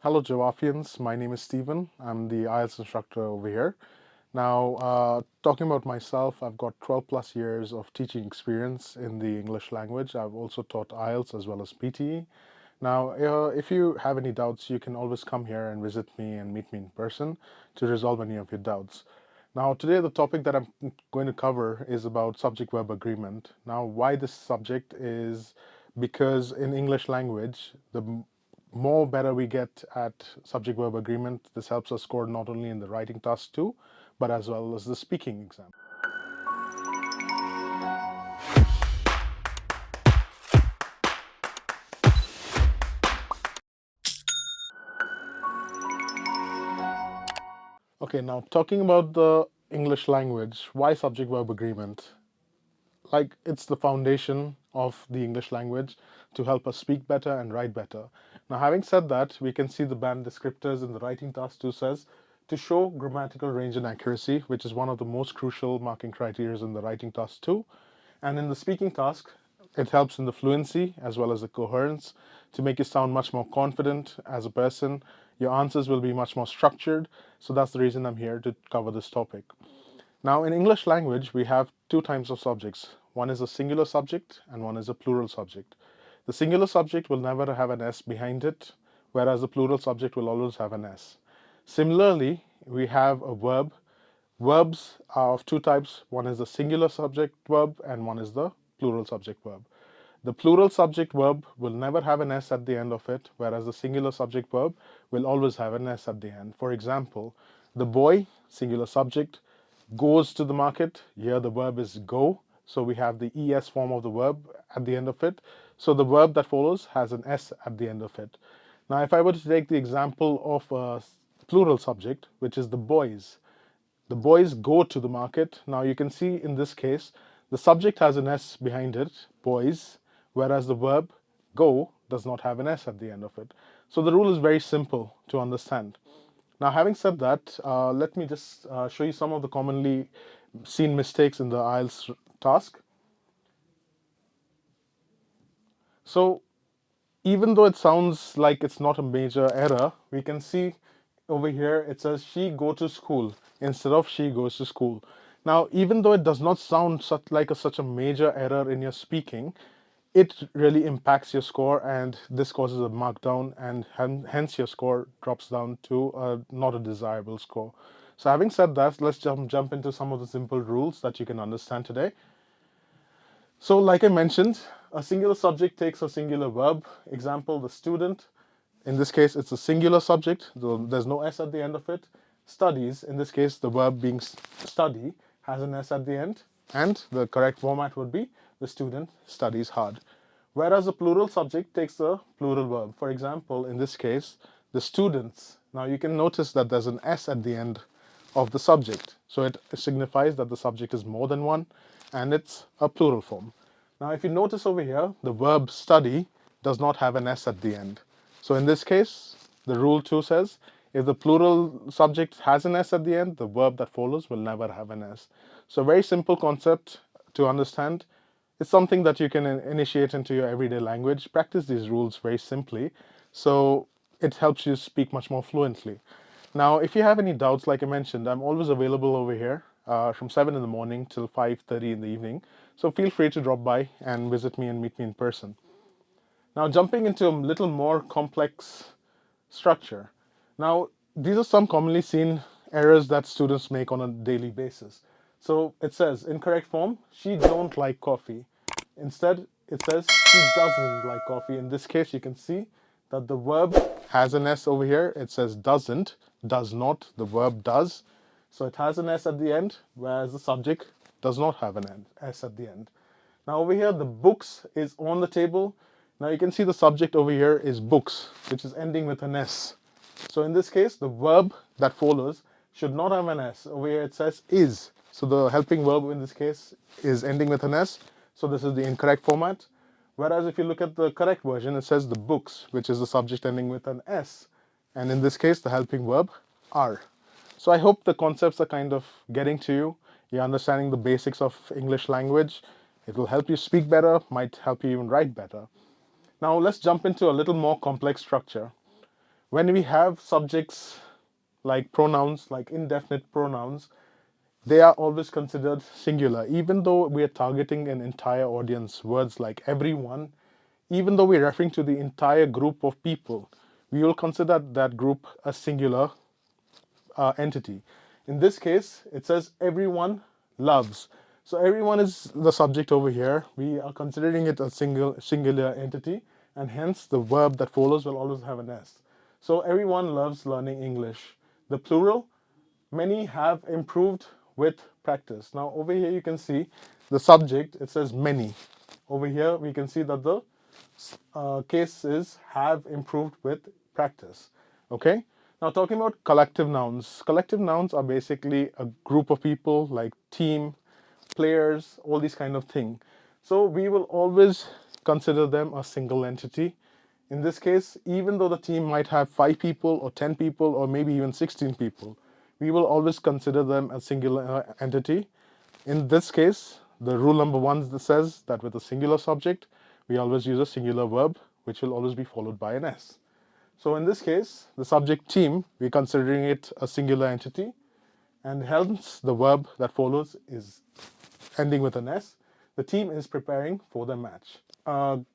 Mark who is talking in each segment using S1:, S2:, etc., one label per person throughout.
S1: Hello, Jawaafians. My name is Stephen. I'm the IELTS instructor over here. Now, talking about myself, I've got 12 plus years of teaching experience in the English language. I've also taught IELTS as well as PTE. Now, if you have any doubts, you can always come here and visit me and meet me in person to resolve any of your doubts. Now, today the topic that I'm going to cover is about subject-verb agreement. Now, why this subject is because in English language, the more better we get at subject-verb agreement, this helps us score not only in the writing task too, but as well as the speaking exam. Okay, now talking about the English language, why subject-verb agreement? Like, it's the foundation of the English language to help us speak better and write better. Now, having said that, we can see the band descriptors in the writing task 2 says to show grammatical range and accuracy, which is one of the most crucial marking criteria in the writing task 2. And in the speaking task, it helps in the fluency as well as the coherence to make you sound much more confident as a person. Your answers will be much more structured. So that's the reason I'm here to cover this topic. Now, in English language, we have two types of subjects. One is a singular subject and one is a plural subject. The singular subject will never have an S behind it, whereas the plural subject will always have an S. Similarly, we have a verb. Verbs are of two types. One is the singular subject verb and one is the plural subject verb. The plural subject verb will never have an S at the end of it, whereas the singular subject verb will always have an S at the end. For example, the boy, singular subject, goes to the market. Here the verb is go. So we have the ES form of the verb at the end of it. So the verb that follows has an S at the end of it. Now, if I were to take the example of a plural subject, which is the boys, the boys go to the market. Now you can see in this case, the subject has an S behind it, boys, whereas the verb go does not have an S at the end of it. So the rule is very simple to understand. Now, having said that, let me just show you some of the commonly seen mistakes in the IELTS task. So even though it sounds like it's not a major error, we can see over here it says she go to school instead of she goes to school. Now, even though it does not sound such a major error in your speaking, it really impacts your score, and this causes a markdown, and hence your score drops down to not a desirable score. So having said that, let's jump into some of the simple rules that you can understand today. So like I mentioned, a singular subject takes a singular verb. Example, the student. In this case, it's a singular subject, though there's no S at the end of it. Studies, in this case, the verb being study has an S at the end. And the correct format would be the student studies hard. Whereas a plural subject takes a plural verb. For example, in this case, the students. Now you can notice that there's an S at the end of the subject. So it signifies that the subject is more than one and it's a plural form. Now if you notice over here, the verb study does not have an S at the end. So in this case, the rule 2 says if the plural subject has an S at the end, the verb that follows will never have an S. So a very simple concept to understand. It's something that you can initiate into your everyday language. Practice these rules very simply, so it helps you speak much more fluently. Now, if you have any doubts, like I mentioned, I'm always available over here from 7 in the morning till 5:30 in the evening. So feel free to drop by and visit me and meet me in person. Now, jumping into a little more complex structure. Now, these are some commonly seen errors that students make on a daily basis. So it says, in correct form, she don't like coffee. Instead, it says she doesn't like coffee. In this case, you can see that the verb has an S over here. It says doesn't, does not, the verb does. So it has an S at the end, whereas the subject does not have an S at the end. Now over here, the books is on the table. Now you can see the subject over here is books, which is ending with an S. So in this case, the verb that follows should not have an S. Over here it says is. So the helping verb in this case is ending with an S. So this is the incorrect format. Whereas if you look at the correct version, it says the books, which is the subject ending with an S. And in this case, the helping verb are. So I hope the concepts are kind of getting to you. You're understanding the basics of English language. It will help you speak better, might help you even write better. Now let's jump into a little more complex structure. when we have subjects like pronouns, like indefinite pronouns, they are always considered singular. Even though we are targeting an entire audience, words like everyone, even though we're referring to the entire group of people, we will consider that group a singular entity. In this case, it says everyone loves. So everyone is the subject over here. We are considering it a singular entity, and hence the verb that follows will always have an S. So everyone loves learning English. The plural, many have improved with practice. Now over here you can see the subject, it says many. Over here we can see that the case is have improved with practice. Okay. Now talking about collective nouns. Collective nouns are basically a group of people, like team, players, all these kind of thing. So we will always consider them a single entity. In this case, even though the team might have 5 people or 10 people or maybe even 16 people, we will always consider them a singular entity. In this case, the rule number 1 says that with a singular subject, we always use a singular verb, which will always be followed by an S. So in this case, the subject team, we're considering it a singular entity, and hence the verb that follows is ending with an S. The team is preparing for the match.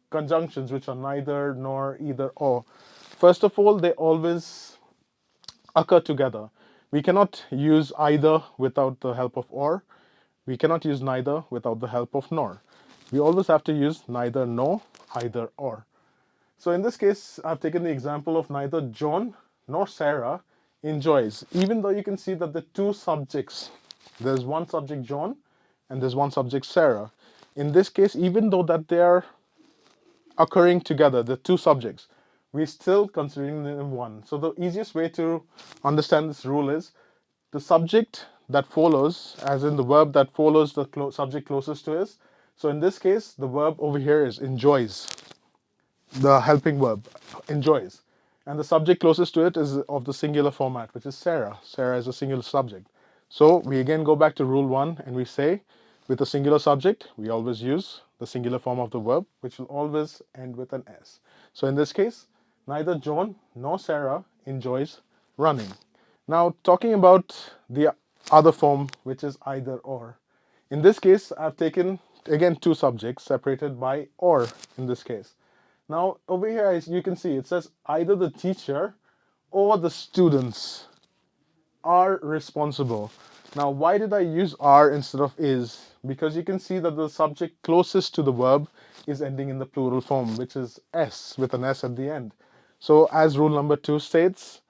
S1: Conjunctions, which are neither, nor, either, or. First of all, they always occur together. We cannot use either without the help of or. We cannot use neither without the help of nor. We always have to use neither, nor, either, or. So in this case, I've taken the example of neither John nor Sarah enjoys. Even though you can see that the two subjects, there's one subject John and there's one subject Sarah. In this case, even though that they are occurring together, the two subjects, we're still considering them one. So the easiest way to understand this rule is the subject that follows, as in the verb that follows the subject closest to us. So in this case, the verb over here is enjoys, the helping verb, enjoys. And the subject closest to it is of the singular format, which is Sarah. Sarah is a singular subject. So we again go back to rule 1 and we say, with a singular subject, we always use the singular form of the verb, which will always end with an S. So in this case, neither John nor Sarah enjoys running. Now, talking about the other form, which is either or. In this case, I've taken, again, two subjects separated by or in this case. Now, over here, as you can see, it says either the teacher or the students are responsible. Now, why did I use are instead of is? Because you can see that the subject closest to the verb is ending in the plural form, which is s, with an s at the end. So as rule number 2 states,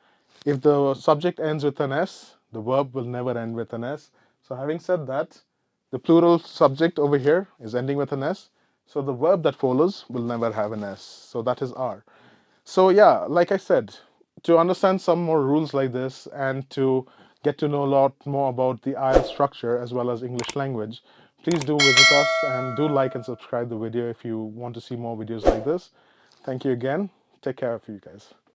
S1: if the subject ends with an s, the verb will never end with an s. So having said that, the plural subject over here is ending with an s, so the verb that follows will never have an s. So that is are. So yeah, like I said, to understand some more rules like this and to get to know a lot more about the IELTS structure as well as English language, please do visit us and do like and subscribe the video if you want to see more videos like this. Thank you again. Take care of you guys.